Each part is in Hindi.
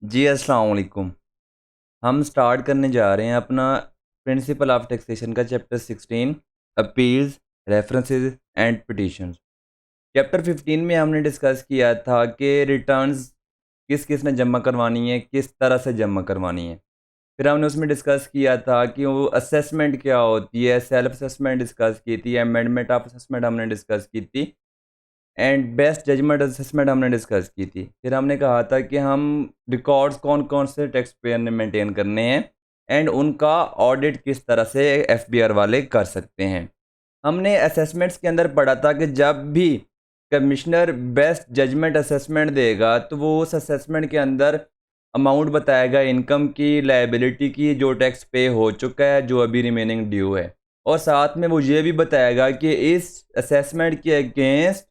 जी अस्सलाम वालेकुम। हम स्टार्ट करने जा रहे हैं अपना प्रिंसिपल ऑफ टैक्सेशन का chapter 16 appeals, references and petitions. Chapter 15 में हमने डिस्कस किया था कि रिटर्न्स किस किस ने जमा करवानी है, किस तरह से जमा करवानी है। फिर हमने उसमें डिस्कस किया था कि वो असेसमेंट क्या होती है, सेल्फ असेसमेंट डिस्कस की थी, अमेंडमेंट ऑफ असेसमेंट हमने डिस्कस की थी एंड बेस्ट जजमेंट असेसमेंट हमने डिस्कस की थी। फिर हमने कहा था कि हम रिकॉर्ड्स कौन कौन से टैक्स पेयर ने मेंटेन करने हैं एंड उनका ऑडिट किस तरह से एफबीआर वाले कर सकते हैं। हमने असेसमेंट्स के अंदर पढ़ा था कि जब भी कमिश्नर बेस्ट जजमेंट असेसमेंट देगा तो वो उस असेसमेंट के अंदर अमाउंट बताएगा इनकम की, लायबिलिटी की, जो टैक्स पे हो चुका है, जो अभी रिमेनिंग ड्यू है, और साथ में वो ये भी बताएगा कि इस असेसमेंट के अगेंस्ट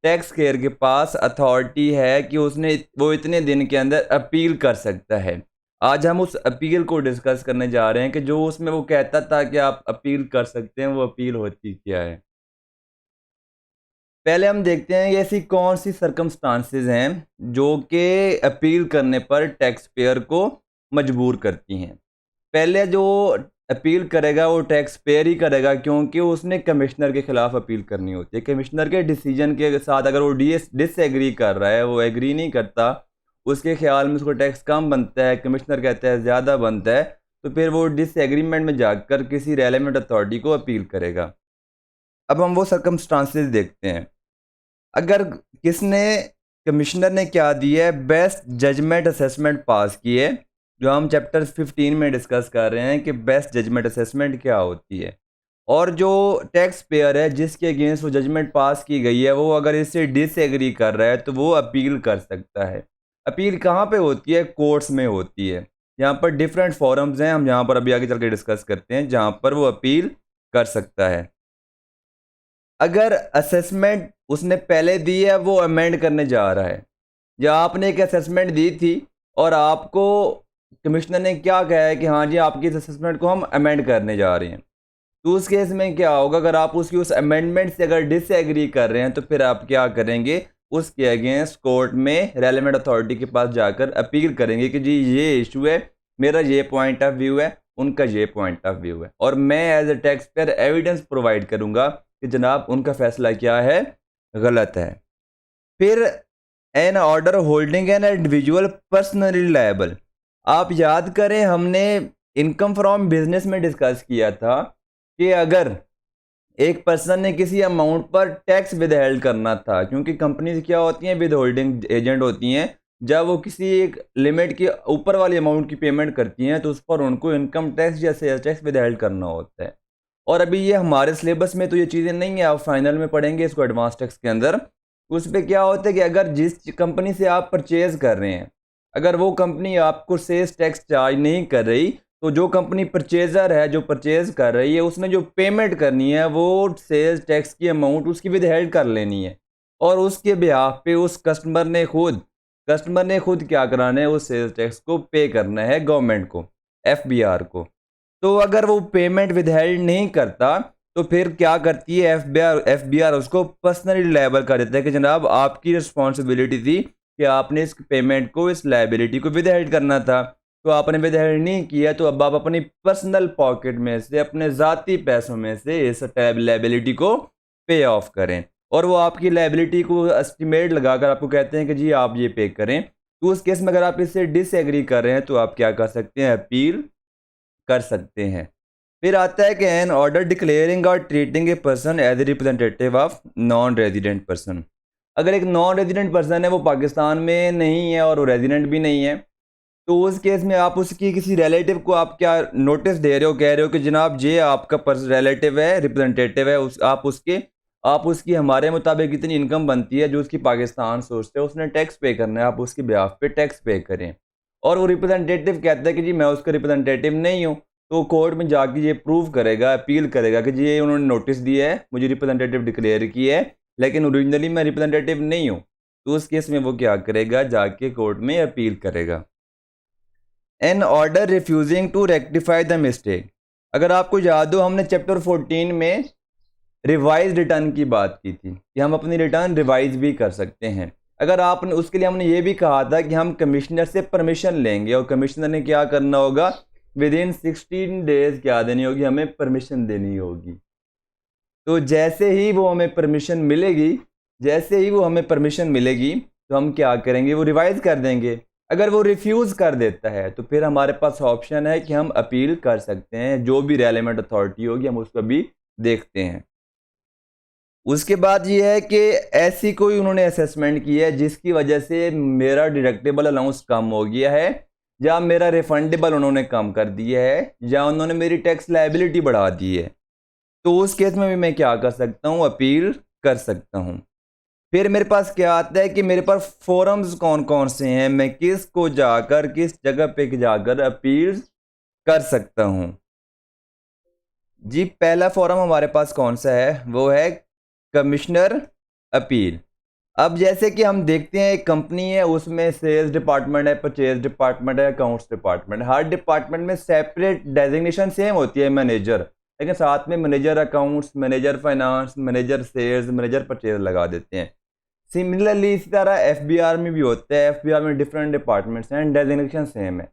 टैक्स पेयर के पास अथॉरिटी है कि उसने वो इतने दिन के अंदर अपील कर सकता है। आज हम उस अपील को डिस्कस करने जा रहे हैं कि जो उसमें वो कहता था कि आप अपील कर सकते हैं, वो अपील होती क्या है। पहले हम देखते हैं ये ऐसी कौन सी सर्कमस्टांसेस हैं जो कि अपील करने पर टैक्स पेयर को मजबूर करती हैं। पहले जो अपील करेगा वो टैक्स पेयर ही करेगा, क्योंकि उसने कमिश्नर के खिलाफ अपील करनी होती है। कमिश्नर के डिसीजन के साथ अगर वो डिसएग्री कर रहा है, वो एग्री नहीं करता, उसके ख्याल में उसको टैक्स कम बनता है, कमिश्नर कहता है ज़्यादा बनता है, तो फिर वो डिसएग्रीमेंट में जाकर किसी रेलेवेंट अथॉरिटी को अपील करेगा। अब हम वो सर्कमस्टांसेस देखते हैं। अगर किसने कमिश्नर ने क्या दिया है, बेस्ट जजमेंट असेसमेंट पास की है, जो हम चैप्टर 15 में डिस्कस कर रहे हैं कि बेस्ट जजमेंट असेसमेंट क्या होती है, और जो टैक्स पेयर है जिसके अगेंस्ट वो जजमेंट पास की गई है, वो अगर इससे डिसएग्री कर रहा है तो वो अपील कर सकता है। अपील कहाँ पे होती है? कोर्ट्स में होती है। यहाँ पर डिफरेंट फॉरम्स हैं, हम यहाँ पर अभी आगे चल के डिस्कस करते हैं, जहाँ पर वो अपील कर सकता है। अगर असेसमेंट उसने पहले दी है, वो अमेंड करने जा रहा है, या आपने एक असेसमेंट दी थी और आपको कमिश्नर ने क्या कहा है कि हाँ जी आपकी इस असेसमेंट को हम अमेंड करने जा रहे हैं, तो उस केस में क्या होगा? अगर आप उसकी उस अमेंडमेंट से अगर डिसएग्री कर रहे हैं तो फिर आप क्या करेंगे? उसके अगेंस्ट कोर्ट में रेलेवेंट अथॉरिटी के पास जाकर अपील करेंगे कि जी ये इशू है, मेरा ये पॉइंट ऑफ व्यू है, उनका ये पॉइंट ऑफ व्यू है, और मैं as a taxpayer evidence provide करूंगा कि जनाब उनका फैसला क्या है, गलत है। फिर an order holding an individual personally liable. आप याद करें, हमने इनकम फ्रॉम बिजनेस में डिस्कस किया था कि अगर एक पर्सन ने किसी अमाउंट पर टैक्स विदहेल्ड करना था, क्योंकि कंपनीज क्या होती हैं, विद होल्डिंग एजेंट होती हैं, जब वो किसी एक लिमिट के ऊपर वाली अमाउंट की पेमेंट करती हैं तो उस पर उनको इनकम टैक्स या सेल्स टैक्स विदहेल्ड करना होता है। और अभी ये हमारे सिलेबस में तो ये चीज़ें नहीं है, आप फाइनल में पढ़ेंगे इसको एडवांस टैक्स के अंदर। उस पर क्या होता है कि अगर जिस कंपनी से आप परचेज कर रहे हैं, अगर वो कंपनी आपको सेल्स टैक्स चार्ज नहीं कर रही, तो जो कंपनी परचेजर है, जो परचेज कर रही है, उसने जो पेमेंट करनी है वो सेल्स टैक्स की अमाउंट उसकी विदहेल्ड कर लेनी है, और उसके बिहाफ पे उस कस्टमर ने खुद क्या कराना है? उस सेल्स टैक्स को पे करना है गवर्नमेंट को, एफबीआर को। तो अगर वो पेमेंट विदहेल्ड नहीं करता तो फिर क्या करती है एफबीआर उसको पर्सनली लायबल कर देता है कि जनाब आपकी रिस्पॉन्सिबिलिटी थी कि आपने इस पेमेंट को, इस लायबिलिटी को विदहेल्ड करना था, तो आपने विदहेल्ड नहीं किया, तो अब आप अपनी पर्सनल पॉकेट में से, अपने ज़ाती पैसों में से इस लायबिलिटी को पे ऑफ करें, और वो आपकी लायबिलिटी को एस्टिमेट लगाकर आपको कहते हैं कि जी आप ये पे करें। तो उस केस में अगर आप इससे डिसएग्री कर रहे हैं तो आप क्या कर सकते हैं? अपील कर सकते हैं। फिर आता है कि एन ऑर्डर डिक्लेयरिंग और treating a person as a representative of non resident person. अगर एक नॉन रेजिडेंट पर्सन है, वो पाकिस्तान में नहीं है और वो रेजिडेंट भी नहीं है, तो उस केस में आप उसकी किसी रिलेटिव को आप क्या नोटिस दे रहे हो, कह रहे हो कि जनाब ये आपका रिलेटिव है, रिप्रेजेंटेटिव है, आप उसकी हमारे मुताबिक इतनी इनकम बनती है जो उसकी पाकिस्तान सोर्स है, उसने टैक्स पे करना है, आप उसके बिहाफ पे टैक्स पे करें। और वो रिप्रेजेंटेटिव कहता है कि जी मैं उसका रिप्रेजेंटेटिव नहीं हूँ, तो कोर्ट में जाके ये प्रूव करेगा, अपील करेगा कि जी ये उन्होंने नोटिस दिया है, मुझे रिप्रेजेंटेटिव डिक्लेयर किया है, लेकिन ओरिजिनली मैं रिप्रेजेंटेटिव नहीं हूँ। तो उस केस में वो क्या करेगा? जाके कोर्ट में अपील करेगा। An order refusing to rectify the mistake. अगर आपको याद हो, हमने चैप्टर 14 में रिवाइज रिटर्न की बात की थी कि हम अपनी रिटर्न रिवाइज भी कर सकते हैं। अगर आपने उसके लिए हमने ये भी कहा था कि हम कमिश्नर से परमिशन लेंगे और कमिश्नर ने क्या करना होगा, विद इन 16 डेज क्या देनी होगी, हमें परमिशन देनी होगी। तो जैसे ही वो हमें परमिशन मिलेगी, जैसे ही वो हमें परमिशन मिलेगी तो हम क्या करेंगे, वो रिवाइज़ कर देंगे। अगर वो रिफ्यूज़ कर देता है तो फिर हमारे पास ऑप्शन है कि हम अपील कर सकते हैं, जो भी रेलेवेंट अथॉरिटी होगी हम उसको भी देखते हैं। उसके बाद ये है कि ऐसी कोई उन्होंने असेसमेंट की है जिसकी वजह से मेरा डिडक्टेबल अलाउंस कम हो गया है, या मेरा रिफंडेबल उन्होंने कम कर दिया है, या उन्होंने मेरी टैक्स लायबिलिटी बढ़ा दी है, तो उस केस में भी मैं क्या कर सकता हूँ, अपील कर सकता हूँ। फिर मेरे पास क्या आता है कि मेरे पास फोरम्स कौन कौन से हैं, मैं किस को जाकर किस जगह पे जाकर अपील कर सकता हूँ। जी पहला फोरम हमारे पास कौन सा है, वो है कमिश्नर अपील। अब जैसे कि हम देखते हैं एक कंपनी है, उसमें सेल्स डिपार्टमेंट है, परचेज डिपार्टमेंट है, अकाउंट्स डिपार्टमेंट है। हर डिपार्टमेंट में सेपरेट डेजिग्नेशन सेम होती है मैनेजर, लेकिन साथ में manager accounts, manager finance, manager sales, manager purchase लगा देते हैं। सिमिलरली इसी तरह एफबीआर में भी होता है, एफबीआर में डिफरेंट डिपार्टमेंट्स हैं, डेजिग्नेशन सेम है।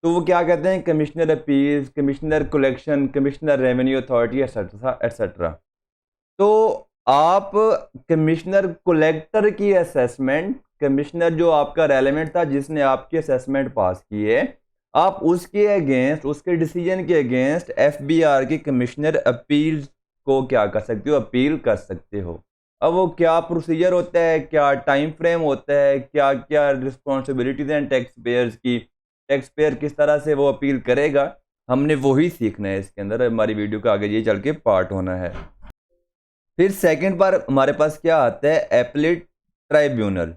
तो वो क्या कहते हैं, commissioner appeals, commissioner collection, commissioner revenue authority etcetera etcetera. तो आप कमिश्नर कलेक्टर की असेसमेंट, कमिश्नर जो आपका रेलेवेंट था जिसने आपकी असेसमेंट पास की है, आप उसके अगेंस्ट, उसके डिसीजन के अगेंस्ट एफबीआर की कमिश्नर अपील को क्या कर सकते हो, अपील कर सकते हो। अब वो क्या प्रोसीजर होता है, क्या टाइम फ्रेम होता है, क्या क्या रिस्पॉन्सिबिलिटीज हैं टैक्स पेयर्स की, टैक्स पेयर किस तरह से वो अपील करेगा, हमने वही सीखना है इसके अंदर। हमारी वीडियो का आगे ये चल के पार्ट होना है। फिर सेकंड बार हमारे पास क्या आता है, एपलेट ट्राइब्यूनल।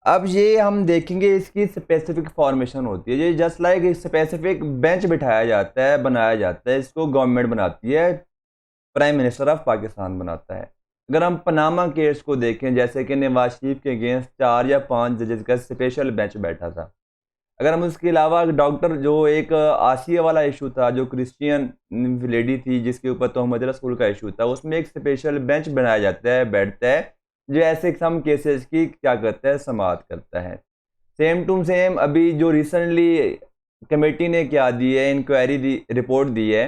अब ये हम देखेंगे इसकी स्पेसिफिक फॉर्मेशन होती है, ये जस्ट लाइक एक स्पेसिफिक बेंच बिठाया जाता है, बनाया जाता है, इसको गवर्नमेंट बनाती है, प्राइम मिनिस्टर ऑफ पाकिस्तान बनाता है। अगर हम पनामा केस को देखें, जैसे कि नवाज शरीफ के अगेंस्ट 4 या 5 जजेस का स्पेशल बेंच बैठा था। अगर हम उसके अलावा डॉक्टर जो एक आसिया वाला इशू था, जो क्रिश्चियन लेडी थी जिसके ऊपर तोहमत रसूल का इशू था, उसमें एक स्पेशल बेंच बनाया जाता है, बैठता है, जो ऐसे सम केसेस की क्या करता है, समाअत करता है। सेम टू सेम अभी जो रिसेंटली कमेटी ने क्या दी है, इंक्वायरी दी, रिपोर्ट दी है,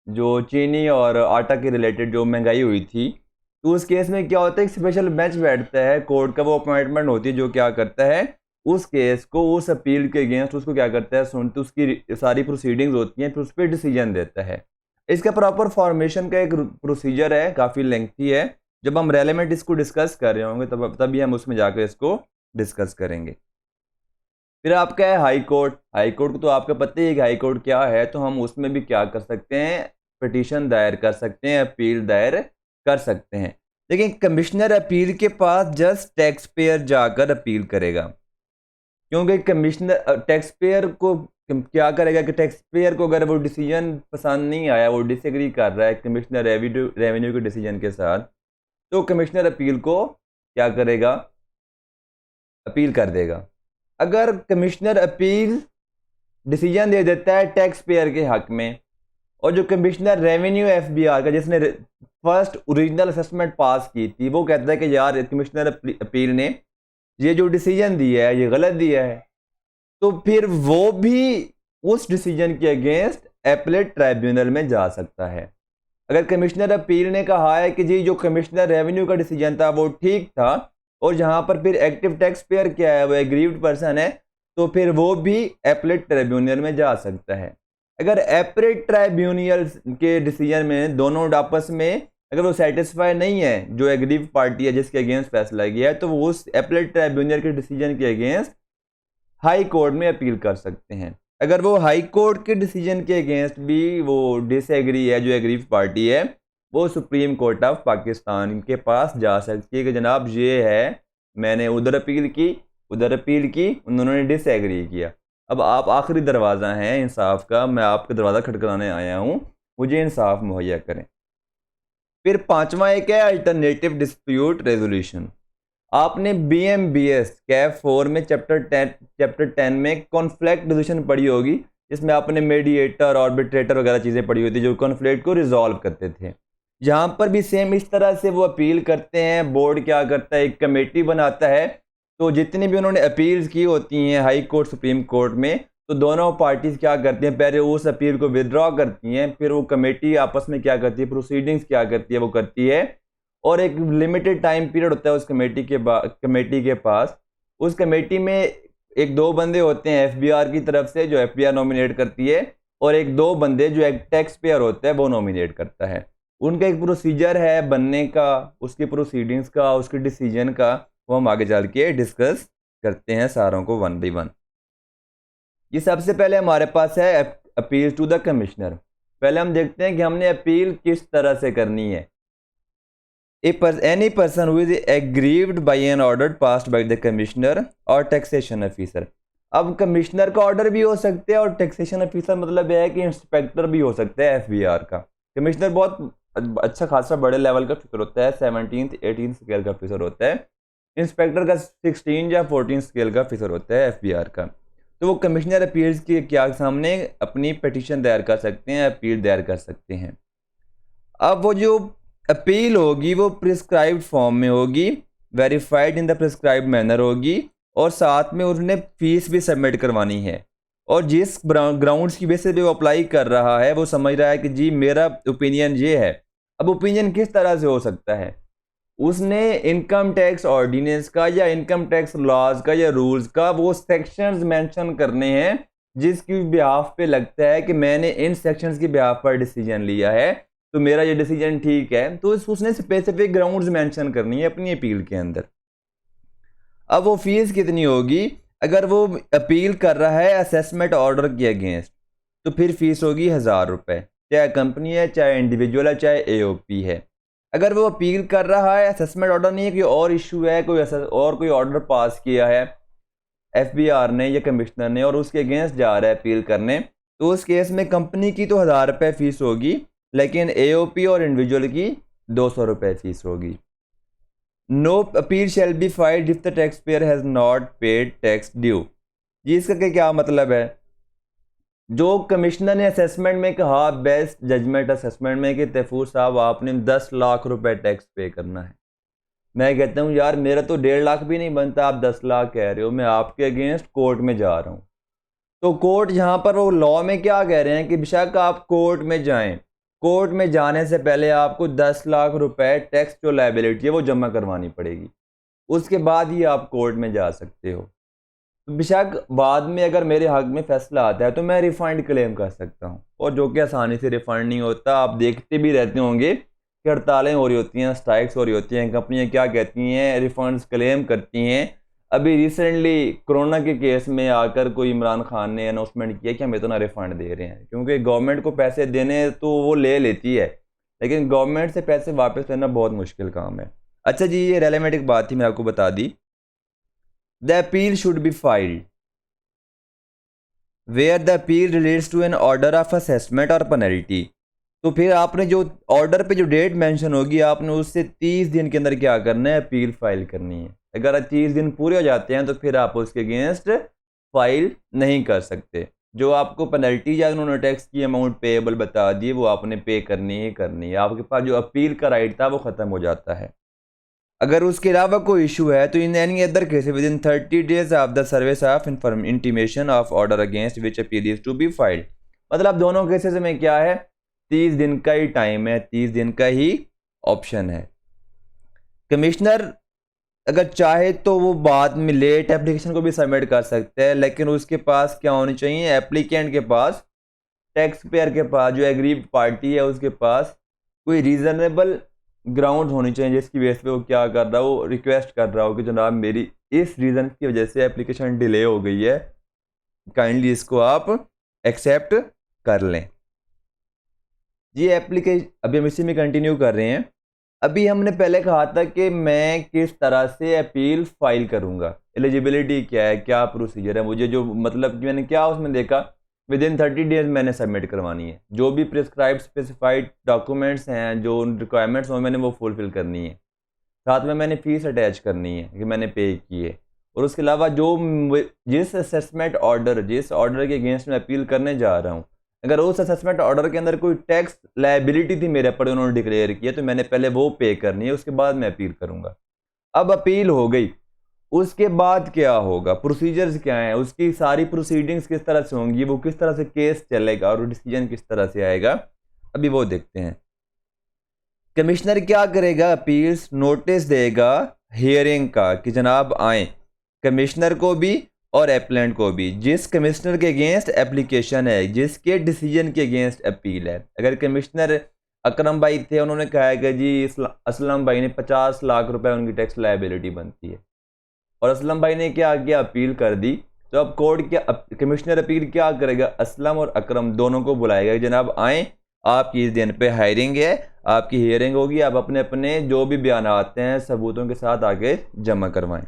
जो चीनी और आटा के रिलेटेड जो महंगाई हुई थी, तो उस केस में क्या होता है, एक स्पेशल बेंच बैठता है, कोर्ट का वो अपॉइंटमेंट होती है, जो क्या करता है, उस केस को, उस अपील के अगेंस्ट उसको क्या करता है, सुनते, उसकी सारी प्रोसीडिंग्स होती हैं, फिर उस पर डिसीजन देता है। इसका प्रॉपर फॉर्मेशन का एक प्रोसीजर है, काफ़ी लेंथी है। जब हम रेलेवेंट इसको डिस्कस कर रहे होंगे तभी हम उसमें जाकर इसको डिस्कस करेंगे। फिर आपका है हाई कोर्ट। हाई कोर्ट को तो आपका पता ही है कि हाई कोर्ट क्या है, तो हम उसमें भी क्या कर सकते हैं, पिटीशन दायर कर सकते हैं, अपील दायर कर सकते हैं। लेकिन कमिश्नर अपील के पास जस्ट टैक्स पेयर जाकर अपील करेगा, क्योंकि कमिश्नर टैक्स पेयर को क्या करेगा कि टैक्स पेयर को अगर वो डिसीजन पसंद नहीं आया, वो डिसएग्री कर रहा है कमिश्नर रेवेन्यू के डिसीजन के साथ, तो कमिश्नर अपील को क्या करेगा, अपील कर देगा। अगर कमिश्नर अपील डिसीजन दे देता है टैक्स पेयर के हक में, और जो कमिश्नर रेवेन्यू एफबीआर का जिसने फर्स्ट ओरिजिनल असेसमेंट पास की थी, वो कहता है कि यार कमिश्नर अपील ने ये जो डिसीजन दिया है ये गलत दिया है, तो फिर वो भी उस डिसीजन के अगेंस्ट एपलेट ट्राइब्यूनल में जा सकता है। अगर कमिश्नर अपील ने कहा है कि जी जो कमिश्नर रेवेन्यू का डिसीजन था वो ठीक था, और जहां पर फिर एक्टिव टैक्स पेयर क्या है, वो एग्रीव्ड पर्सन है, तो फिर वो भी एपलेट ट्राइब्यूनल में जा सकता है। अगर एपलेट ट्राइब्यूनल के डिसीजन में दोनों आपस में अगर वो सेटिस्फाई नहीं है, जो एग्रीव पार्टी है जिसके अगेंस्ट फैसला किया है, तो वो उस एपलेट ट्राइब्यूनल के डिसीजन के अगेंस्ट हाई कोर्ट में अपील कर सकते हैं। अगर वो हाई कोर्ट के डिसीजन के अगेंस्ट भी वो डिसएग्री है, जो एग्रीव पार्टी है, वो सुप्रीम कोर्ट ऑफ पाकिस्तान के पास जा सकती है कि जनाब ये है, मैंने उधर अपील की, उधर अपील की, उन्होंने डिसएग्री किया, अब आप आखिरी दरवाज़ा हैं इंसाफ का, मैं आपका दरवाज़ा खटखटाने आया हूँ, मुझे इंसाफ मुहैया करें। फिर पांचवा एक है अल्टरनेटिव डिस्प्यूट रेजोल्यूशन। आपने BMBS कैफ 4 में चैप्टर 10 में कॉन्फ्लिक्ट रेजोल्यूशन पढ़ी होगी, जिसमें आपने मीडिएटर, आर्बिट्रेटर वगैरह चीज़ें पढ़ी होती जो कॉन्फ्लिक्ट को रिजॉल्व करते थे। यहाँ पर भी सेम इस तरह से वो अपील करते हैं। बोर्ड क्या करता है, एक कमेटी बनाता है, तो जितनी भी उन्होंने अपील्स की होती हैं हाई कोर्ट सुप्रीम कोर्ट में, तो दोनों पार्टीज क्या करती हैं, पहले उस अपील को विदड्रॉ करती हैं, फिर वो कमेटी आपस में क्या करती है, प्रोसीडिंग्स क्या करती है, वो करती है, और एक लिमिटेड टाइम पीरियड होता है उस कमेटी के पास। उस कमेटी में एक दो बंदे होते हैं एफबीआर की तरफ से, जो एफबीआर नॉमिनेट करती है, और एक दो बंदे जो एक टैक्स पेयर होता है वो नॉमिनेट करता है। उनका एक प्रोसीजर है बनने का, उसकी प्रोसीडिंग्स का, उसके डिसीजन का, वो हम आगे चल के डिस्कस करते हैं सारों को वन बाई वन। ये सबसे पहले हमारे पास है अपील टू द कमिश्नर। पहले हम देखते हैं कि हमने अपील किस तरह से करनी है। Any person who is aggrieved by an order passed by the commissioner और टैक्सेशन ऑफिसर। अब कमिश्नर का ऑर्डर भी हो सकते हैं और टैक्सेशन ऑफिसर मतलब यह है कि इंस्पेक्टर भी हो सकता है एफबीआर का। कमिश्नर बहुत अच्छा खासा बड़े लेवल का ऑफिसर होता है, 17th 18th स्केल का ऑफिसर होता है। इंस्पेक्टर का 16 या 14 स्केल का ऑफिसर होता है एफबीआर का। तो वो कमिश्नर अपील्स के क्या सामने अपनी पिटीशन दायर कर सकते हैं, अपील दायर कर सकते हैं। अब वो जो अपील होगी वो प्रिस्क्राइब्ड फॉर्म में होगी, verified in the prescribed manner होगी, और साथ में उसने फीस भी सबमिट करवानी है। और जिस ग्राउंड्स की बेसिस पे वो अप्लाई कर रहा है वो समझ रहा है कि जी मेरा ओपिनियन ये है। अब ओपिनियन किस तरह से हो सकता है, उसने इनकम टैक्स ऑर्डिनेंस का या इनकम टैक्स लॉज का या रूल्स का वो सेक्शंस मेंशन करने हैं जिसकी बिहाफ पे लगता है कि मैंने इन सेक्शंस की बिहाफ पर डिसीजन लिया है, तो मेरा ये डिसीजन ठीक है। तो उसने स्पेसिफिक ग्राउंड्स मेंशन करनी है अपनी अपील के अंदर। अब वो फीस कितनी होगी, अगर वो अपील कर रहा है असेसमेंट ऑर्डर के अगेंस्ट, तो फिर फीस होगी 1000 रुपये, चाहे कंपनी है, चाहे इंडिविजुअल है, चाहे एओपी है। अगर वो अपील कर रहा है असेसमेंट ऑर्डर नहीं है, कोई और इशू है, कोई ऑर्डर पास किया है एफबीआर ने या कमिश्नर ने और उसके अगेंस्ट जा रहा है अपील करने, तो उस केस में कंपनी की तो 1000 रुपये फीस होगी, लेकिन एओपी और इंडिविजुअल की 200 रुपये फीस होगी। No appeal shall be filed if the tax payer has not paid tax due. जी इसका क्या मतलब है, जो कमिश्नर ने असेसमेंट में कहा, बेस्ट जजमेंट असेसमेंट में, कि तैफूर साहब आपने 10 लाख रुपए टैक्स पे करना है। मैं कहता हूँ यार मेरा तो 1.5 लाख भी नहीं बनता, आप 10 लाख कह रहे हो, मैं आपके अगेंस्ट कोर्ट में जा रहा हूँ। तो कोर्ट यहाँ पर वो लॉ में क्या कह रहे हैं कि बेशक आप कोर्ट में जाएं, कोर्ट में जाने से पहले आपको 10 लाख रुपए टैक्स जो लायबिलिटी है वो जमा करवानी पड़ेगी, उसके बाद ही आप कोर्ट में जा सकते हो। तो बेशक बाद में अगर मेरे हक में फैसला आता है तो मैं रिफंड क्लेम कर सकता हूँ, और जो कि आसानी से रिफंड नहीं होता। आप देखते भी रहते होंगे कि हड़तालें हो रही होती हैं, स्ट्राइक्स हो रही होती हैं, कंपनियां क्या कहती हैं, रिफंड्स क्लेम करती हैं। अभी रिसेंटली कोरोना के केस में आकर कोई इमरान खान ने अनाउंसमेंट किया कि हम इतना रिफंड दे रहे हैं, क्योंकि गवर्नमेंट को पैसे देने तो वो ले लेती है, लेकिन गवर्नमेंट से पैसे वापस लेना बहुत मुश्किल काम है। अच्छा जी, ये रेलेवेंट एक बात थी, मैं आपको बता दी। The appeal should be filed where the appeal relates to an order of assessment or penalty. तो फिर आपने जो ऑर्डर पे जो डेट मेंशन होगी, आपने उससे 30 दिन के अंदर क्या करना है, अपील फाइल करनी है। अगर 30 दिन पूरे हो जाते हैं तो फिर आप उसके अगेंस्ट फाइल नहीं कर सकते। जो आपको पेनल्टी या उन्होंने टैक्स की अमाउंट पेएबल बता दी वो आपने पे करनी ही करनी है। आपके पास जो अपील का राइट था वो ख़त्म हो जाता है। अगर उसके अलावा कोई इशू है तो in any other case within 30 days of the service of intimation of order against which appeal is to be filed. मतलब दोनों केसेस में क्या है, 30 दिन का ही टाइम है, 30 दिन का ही ऑप्शन है। कमिश्नर अगर चाहे तो वो बाद में लेट एप्लीकेशन को भी सबमिट कर सकते हैं, लेकिन उसके पास क्या होनी चाहिए, एप्लीकेंट के पास, टैक्स पेयर के पास, जो एग्रीव्ड पार्टी है उसके पास कोई रीजनेबल ग्राउंड होनी चाहिए जिसकी बेस पे वो क्या कर रहा हो, वो रिक्वेस्ट कर रहा हो कि जनाब मेरी इस रीज़न की वजह से एप्लीकेशन डिले हो गई है, काइंडली इसको आप एक्सेप्ट कर लें। ये एप्लीकेशन अभी हम इसी में कंटिन्यू कर रहे हैं। अभी हमने पहले कहा था कि मैं किस तरह से अपील फाइल करूंगा, एलिजिबिलिटी क्या है, क्या प्रोसीजर है, मुझे जो मतलब मैंने क्या उसमें देखा, विद इन 30 डेज मैंने सबमिट करवानी है। जो भी प्रिस्क्राइब स्पेसिफाइड डॉक्यूमेंट्स हैं, जो रिक्वायरमेंट्स हो, मैंने वो फुलफिल करनी है। साथ में मैंने फ़ीस अटैच करनी है कि मैंने पे की है। और उसके अलावा जो जिस असेसमेंट ऑर्डर, जिस ऑर्डर के अगेंस्ट मैं अपील करने जा रहा हूँ, अगर उस असेसमेंट ऑर्डर के अंदर कोई टैक्स लायबिलिटी थी मेरे पर, उन्होंने डिक्लेयर किया, तो मैंने पहले वो पे करनी है, उसके बाद मैं अपील करूंगा। अब अपील हो गई, उसके बाद क्या होगा, प्रोसीजर्स क्या हैं, उसकी सारी प्रोसीडिंग्स किस तरह से होंगी, वो किस तरह से केस चलेगा और डिसीजन किस तरह से आएगा, अभी वो देखते हैं। कमिश्नर क्या करेगा, अपील्स नोटिस देगा हियरिंग का कि जनाब आए, कमिश्नर को भी और एप्लेंट को भी, जिस कमिश्नर के अगेंस्ट एप्लीकेशन है, जिसके डिसीजन के अगेंस्ट अपील है। अगर कमिश्नर अकरम भाई थे, उन्होंने कहा है कि जी असलम भाई ने 50 लाख रुपए उनकी टैक्स लायबिलिटी बनती है, और असलम भाई ने क्या किया, अपील कर दी, तो अब कोर्ट क्या, कमिश्नर अपील क्या करेगा, असलम और अकरम दोनों को बुलाएगा, जनाब आए, आपकी इस दिन पे हायरिंग है, आपकी हियरिंग होगी, आप अपने अपने जो भी बयान आते हैं सबूतों के साथ आगे जमा करवाएं।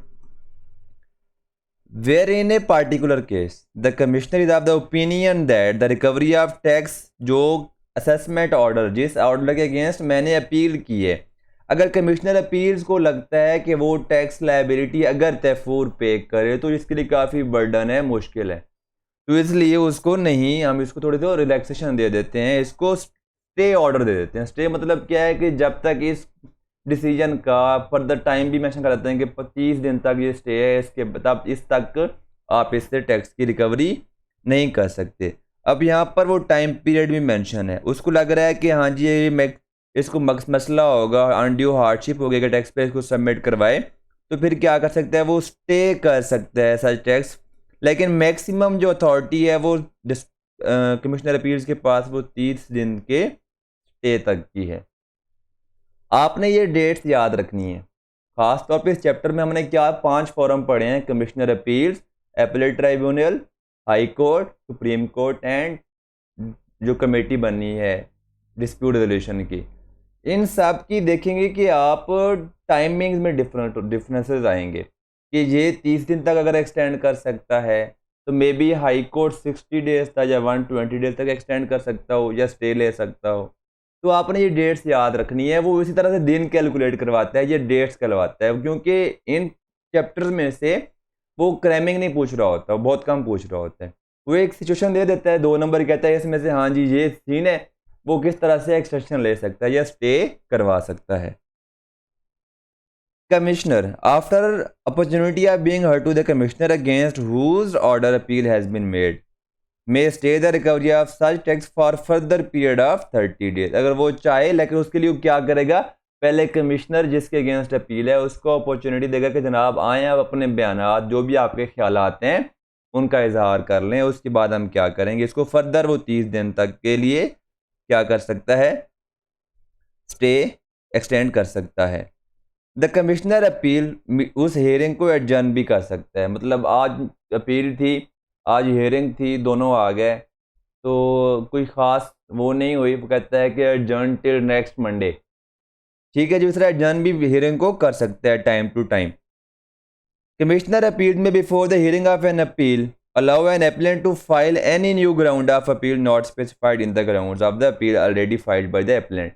Where in a particular case the commissioner is of the opinion that the recovery of tax, जो असेसमेंट ऑर्डर, जिस ऑर्डर के अगेंस्ट मैंने अपील की है, अगर कमिश्नर अपील्स को लगता है कि वो टैक्स लायबिलिटी अगर तैफूर पे करे तो इसके लिए काफ़ी बर्डन है, मुश्किल है, तो इसलिए उसको नहीं, हम इसको थोड़ी सी रिलैक्सेशन दे देते हैं, इसको स्टे ऑर्डर दे देते हैं। स्टे मतलब क्या है कि जब तक इस डिसीजन का फर्दर टाइम भी मेंशन कर देते हैं कि 25 दिन तक ये स्टे है, इसके तब इस तक आप इससे टैक्स की रिकवरी नहीं कर सकते। अब यहाँ पर वो टाइम पीरियड भी मेंशन है, उसको लग रहा है कि हाँ जी ये इसको मसला होगा, अनड्यू हार्डशिप हो गया कि टैक्स पे इसको सबमिट करवाए, तो फिर क्या कर सकता है, वो स्टे कर सकता है सच टैक्स। लेकिन मैक्सिमम जो अथॉरिटी है वो कमिश्नर अपील्स के पास वो 30 दिन के स्टे तक की है। आपने ये डेट्स याद रखनी है, खास तौर पे इस चैप्टर में हमने क्या 5 फॉरम पढ़े हैं, commissioner appeals, appellate tribunal, high court, supreme court and जो कमेटी बनी है डिस्प्यूट रेजोल्यूशन की। इन सब की देखेंगे कि आप टाइमिंग्स में डिफरेंसेस आएंगे कि ये 30 दिन तक अगर एक्सटेंड कर सकता है तो may be high court 60 days तक या 120 डेज तक एक्सटेंड कर सकता हो या स्टे ले सकता हो। तो आपने ये डेट्स याद रखनी है, वो इसी तरह से दिन कैलकुलेट करवाता है, ये डेट्स करवाता है, क्योंकि इन चैप्टर्स में से वो क्रैमिंग नहीं पूछ रहा होता, बहुत कम पूछ रहा होता है। वो एक सिचुएशन दे देता है 2 नंबर, कहता है इसमें से हाँ जी ये सीन है, वो किस तरह से एक्सटेंशन ले सकता है या स्टे करवा सकता है। Commissioner after opportunity of being heard to the commissioner against whose order appeal has been made may stay the recovery of such tax for further period of 30 days. अगर वो चाहे, लेकिन उसके लिए क्या करेगा, पहले कमिश्नर जिसके अगेंस्ट अपील है उसको अपॉर्चुनिटी देगा कि जनाब आए, आप अपने बयानात जो भी आपके ख्याल आते हैं उनका इजहार कर लें, उसके बाद हम क्या करेंगे, इसको फर्दर वो 30 दिन तक के लिए क्या कर सकता है, स्टे एक्सटेंड कर सकता है। द कमिश्नर अपील उस हेयरिंग को एडजर्न भी कर सकता है, मतलब आज अपील थी, आज हेयरिंग थी, दोनों आ गए, तो कोई ख़ास वो नहीं हुई, वो कहता है कि एडजर्न टिल नेक्स्ट मंडे, ठीक है, दूसरा एडजर्न भी हेयरिंग को कर सकता है time to time. Commissioner appeal में before the hearing of an appeal allow an appellant to file any new ground of appeal not specified in the grounds of the appeal already filed by the appellant।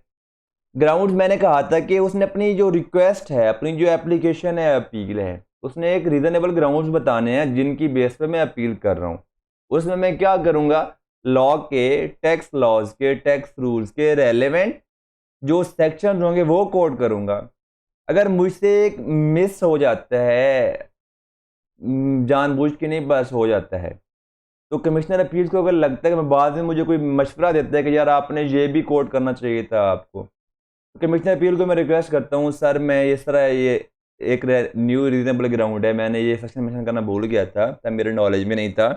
Grounds मैंने कहा था कि उसने अपनी जो रिक्वेस्ट है, अपनी जो एप्लीकेशन है, अपील है, उसने एक रीजनेबल ग्राउंड्स बताने हैं जिनकी बेस पे मैं अपील कर रहा हूँ। उसमें मैं क्या करूँगा, लॉ के, टैक्स लॉज के, टैक्स रूल्स के रेलेवेंट जो सेक्शन होंगे वो कोट करूँगा। अगर मुझसे एक मिस हो जाता है, जानबूझ के नहीं, बस हो जाता है, तो कमिश्नर अपील्स को अगर लगता है कि मैं बाद में, मुझे कोई मशवरा देता है कि यार आपने ये भी कोट करना चाहिए था आपको, तो कमिश्नर अपील को मैं रिक्वेस्ट करता हूँ, सर मैं इस तरह ये एक न्यू रीजनेबल ग्राउंड है, मैंने ये सेक्शन मेंशन करना भूल गया था, तब मेरे नॉलेज में नहीं था,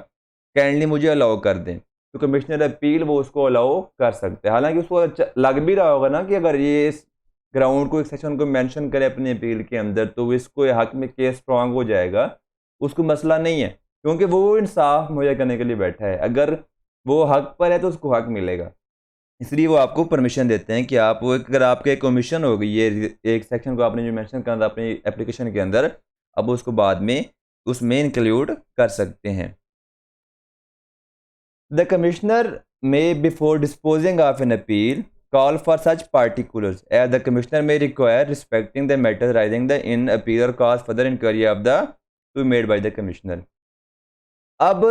काइंडली मुझे अलाउ कर दें, तो कमिश्नर अपील वो उसको अलाउ कर सकते हैं। हालांकि उसको लग भी रहा होगा ना कि अगर ये इस ग्राउंड को, एक सेक्शन को मेंशन करे अपनी अपील के अंदर, तो इसको हक में केस स्ट्रांग हो जाएगा, उसको मसला नहीं है, क्योंकि वो इंसाफ मुहैया करने के लिए बैठा है, अगर वो हक पर है तो उसको हक मिलेगा, इसलिए वो आपको परमिशन देते हैं कि आप, अगर आपके कमीशन हो गई ये एक सेक्शन को आपने जो मेंशन करना था अपनी एप्लीकेशन के अंदर, अब उसको बाद में उसमें इंक्लूड कर सकते हैं। The commissioner may before disposing of an appeal call for such particulars as the commissioner may require respecting the matter raising the in appeal or cause further inquiry of the to made by the commissioner. अब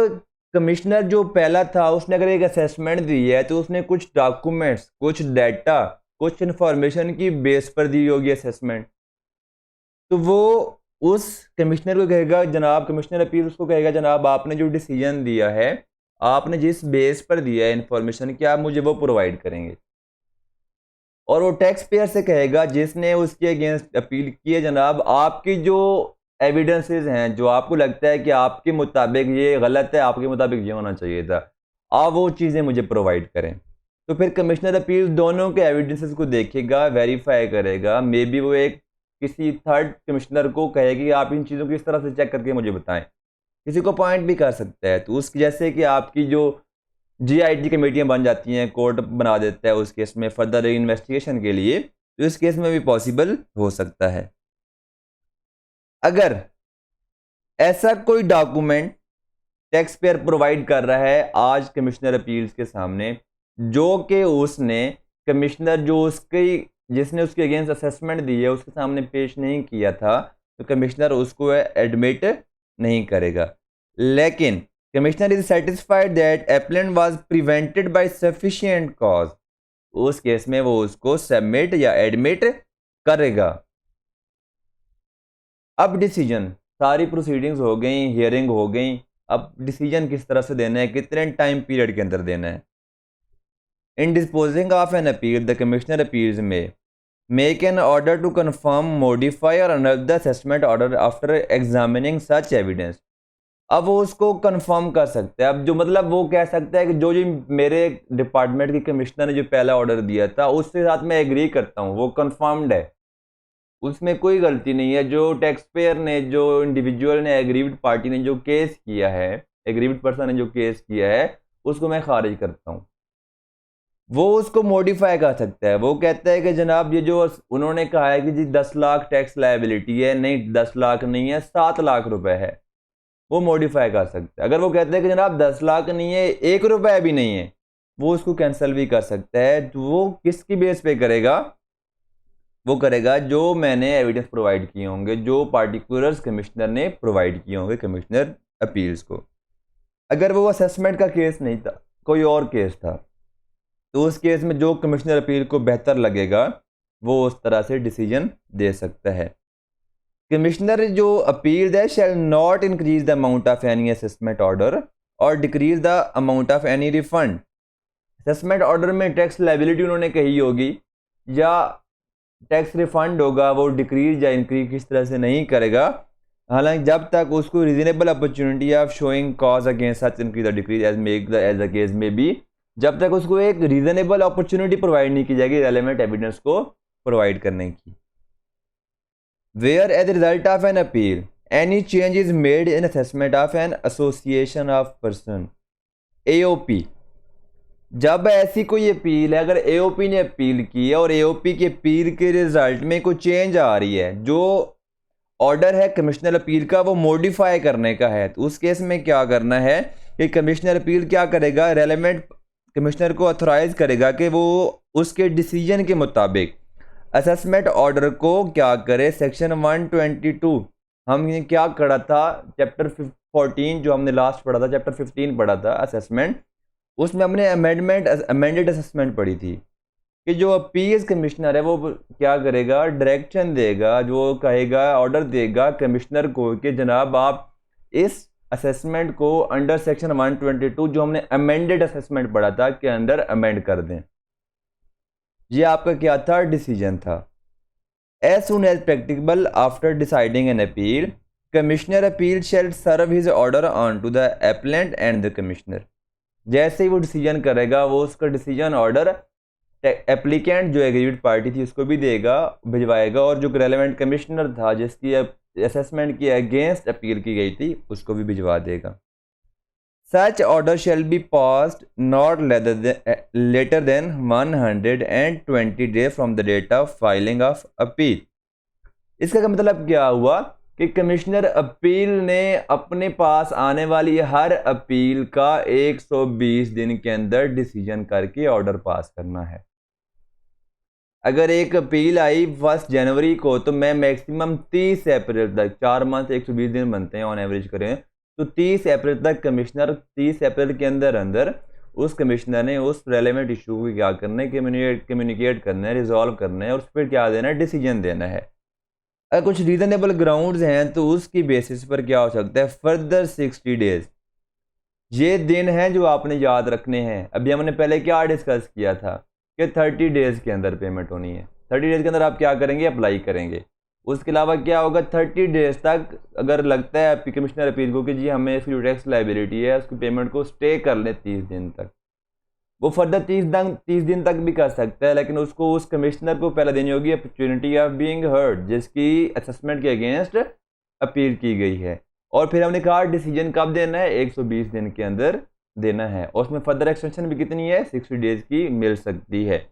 कमिश्नर जो पहला था उसने अगर एक असेसमेंट दी है तो उसने कुछ डॉक्यूमेंट्स, कुछ डाटा, कुछ इंफॉर्मेशन की बेस पर दी होगी असेसमेंट। तो वो उस कमिश्नर को कहेगा, जनाब कमिश्नर अपील उसको कहेगा, जनाब आपने जो डिसीजन दिया है, आपने जिस बेस पर दिया है इंफॉर्मेशन, क्या आप मुझे वो प्रोवाइड करेंगे। और वो टैक्स पेयर से कहेगा जिसने उसके अगेंस्ट अपील की है, जनाब आपकी जो एविडेंसेस हैं, जो आपको लगता है कि आपके मुताबिक ये गलत है, आपके मुताबिक ये होना चाहिए था, आप वो चीज़ें मुझे प्रोवाइड करें। तो फिर कमिश्नर अपील दोनों के एविडेंसेस को देखेगा, वेरीफाई करेगा। मे बी वो एक किसी थर्ड कमिश्नर को कहेगी कि आप इन चीज़ों को इस तरह से चेक करके मुझे बताएं। किसी को पॉइंट भी कर सकता है। तो उस जैसे कि आपकी जो जीआईटी कमेटियां बन जाती हैं, कोर्ट बना देता है उस केस में फर्दर इन्वेस्टिगेशन के लिए, तो इस केस में भी पॉसिबल हो सकता है। अगर ऐसा कोई डॉक्यूमेंट टैक्स पेयर प्रोवाइड कर रहा है आज कमिश्नर अपील्स के सामने, जो कि उसने कमिश्नर जो उसकी जिसने उसके अगेंस्ट असेसमेंट दी है उसके सामने पेश नहीं किया था, तो कमिश्नर उसको एडमिट नहीं करेगा। लेकिन commissioner is satisfied that appellant was prevented by sufficient cause, उस केस में वो उसको सबमिट या एडमिट करेगा। अब डिसीजन, सारी प्रोसीडिंग्स हो गई, हियरिंग हो गई, अब डिसीजन किस तरह से देना है, कितने टाइम पीरियड के अंदर देना है। In disposing of an appeal the commissioner appeals may make an order to confirm, modify or annul the assessment order after examining such evidence. अब वो उसको कंफर्म कर सकता है। अब जो मतलब वो कह सकता है कि जो जो मेरे डिपार्टमेंट के कमिश्नर ने जो पहला ऑर्डर दिया था उसके साथ मैं एग्री करता हूँ, वो कंफर्म्ड है, उसमें कोई गलती नहीं है। जो टैक्स पेयर ने, जो इंडिविजुअल ने, एग्रीव्ड पार्टी ने जो केस किया है, एग्रीव्ड पर्सन ने जो केस किया है, उसको मैं खारिज करता हूँ। वो उसको मॉडिफाई कर सकता है। वो कहता है कि जनाब ये जो उन्होंने कहा है कि जी 10 लाख टैक्स लायबिलिटी है, नहीं 10 लाख नहीं है, 7 लाख रुपए है, वो मॉडिफाई कर सकता है। अगर वो कहते हैं कि जनाब 10 लाख नहीं है, 1 रुपए भी नहीं है, वो उसको कैंसिल भी कर सकता है। तो वो किसकी बेस पे करेगा? वो करेगा जो मैंने एविडेंस प्रोवाइड किए होंगे, जो पार्टिकुलर्स कमिश्नर ने प्रोवाइड किए होंगे कमिश्नर अपील्स को। अगर वो असेसमेंट का केस नहीं था, कोई और केस था, तो उस केस में जो कमिश्नर अपील को बेहतर लगेगा वो उस तरह से डिसीजन दे सकता है। कमिश्नर जो अपील है shall not increase the amount of any assessment order or decrease the amount of any refund. Assessment order में टैक्स लायबिलिटी उन्होंने कही होगी या टैक्स रिफंड होगा, वो डिक्रीज या इंक्रीज किस तरह से नहीं करेगा। हालांकि जब तक उसको reasonable opportunity of showing cause against such increase या decrease as make the as the case may be, जब तक उसको एक रीजनेबल अपॉर्चुनिटी प्रोवाइड नहीं की जाएगी रेलेवेंट एविडेंस को प्रोवाइड करने की। Where as result of an appeal any change is made in assessment of an association of person, AOP. जब ऐसी कोई अपील है, अगर एओपी ने अपील की है और एओपी की अपील के रिजल्ट में कोई चेंज आ रही है, जो ऑर्डर है कमिश्नर अपील का वो मॉडिफाई करने का है, तो उस केस में क्या करना है कि कमिश्नर अपील क्या करेगा, रेलेवेंट कमिश्नर को ऑथोराइज करेगा कि वो उसके डिसीजन के मुताबिक असेसमेंट ऑर्डर को क्या करे। सेक्शन 122 हमने क्या पढ़ा था, चैप्टर 14 जो हमने लास्ट पढ़ा था, चैप्टर 15 पढ़ा था असेसमेंट, उसमें हमने अमेंडेड असेसमेंट पढ़ी थी कि जो अपील्स कमिश्नर है वो क्या करेगा, डायरेक्शन देगा, जो कहेगा, ऑर्डर देगा कमिश्नर को कि जनाब आप इस असेसमेंट को अंडर सेक्शन 122 जो हमने अमेंडेड असेसमेंट पढ़ा था के अंदर अमेंड कर दें। ये आपका क्या था, डिसीजन था। As soon as practicable after deciding an appeal commissioner appeal shall serve his order on to the appellant and the commissioner. जैसे ही वो डिसीजन करेगा वो उसका डिसीजन ऑर्डर एप्लीकेंट जो एग्रीड पार्टी थी उसको भी देगा, भिजवाएगा, और जो रेलेवेंट कमिश्नर था जिसकी असेसमेंट की अगेंस्ट अपील की गई थी उसको भी भिजवा देगा। Such order shall be passed not later than 120 day from the date of filing of appeal. इसका मतलब क्या हुआ कि कमिश्नर अपील ने अपने पास आने वाली हर अपील का 120 दिन के अंदर डिसीजन करके ऑर्डर पास करना है। अगर एक अपील आई 1 जनवरी को, तो मैं मैक्सिमम 30 अप्रैल तक, 4 मंथ 120 दिन बनते हैं ऑन एवरेज करें, तो 30 अप्रैल तक कमिश्नर 30 अप्रैल के अंदर अंदर उस कमिश्नर ने उस रेलेवेंट इशू को क्या करना है, कम्युनिकेट करना है, रिजॉल्व करना है और उस पर क्या देना है, डिसीजन देना है। अगर कुछ रीजनेबल ग्राउंड्स हैं तो उसकी बेसिस पर क्या हो सकता है, फर्दर 60 डेज। ये दिन हैं जो आपने याद रखने हैं। अभी हमने पहले क्या डिस्कस किया था कि 30 डेज के अंदर पेमेंट होनी है। 30 डेज के अंदर आप क्या करेंगे, अप्लाई करेंगे। उसके अलावा क्या होगा, 30 डेज तक अगर लगता है कमिश्नर अपील को कि जी हमें इसकी जो टैक्स लाइबिलिटी है उसकी पेमेंट को स्टे कर लें 30 दिन तक, वो फर्दर 30 दिन तक भी कर सकता है, लेकिन उसको उस कमिश्नर को पहले देनी होगी अपॉर्चुनिटी ऑफ बीइंग हर्ड, जिसकी असेसमेंट के अगेंस्ट अपील की गई है। और फिर हमने कहा डिसीजन कब देना है, 120 दिन के अंदर देना है। और उसमें फर्दर एक्सटेंशन भी कितनी है, 60 डेज की मिल सकती है।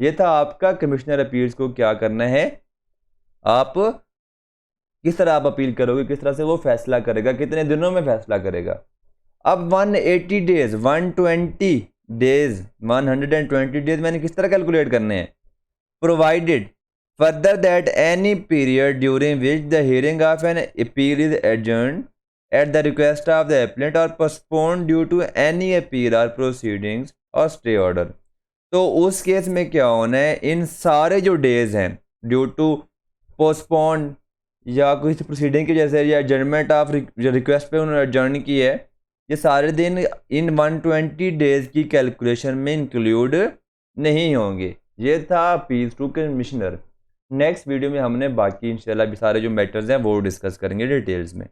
ये था आपका कमिश्नर अपील्स को क्या करना है, आप किस तरह आप अपील करोगे, किस तरह से वो फैसला करेगा, कितने दिनों में फैसला करेगा। अब 180 डेज 120 डेज 120 डेज मैंने किस तरह कैलकुलेट करने हैं, provided further that any period during which the hearing of an appeal is adjourned at the request of the applicant or postpone due to any appeal or proceedings or stay order. तो उस केस में क्या होना है, इन सारे जो डेज हैं ड्यू टू पोस्टपोन या किसी प्रोसीडिंग की जैसे या एडजर्नमेंट ऑफ रिक्वेस्ट पे उन्होंने एडजर्न की है, ये सारे दिन इन 120 डेज की कैलकुलेशन में इंक्लूड नहीं होंगे। ये था appeals to commissioner. Next video में हमने बाकी इंशाल्लाह भी सारे जो मैटर्स हैं वो डिस्कस करेंगे डिटेल्स में।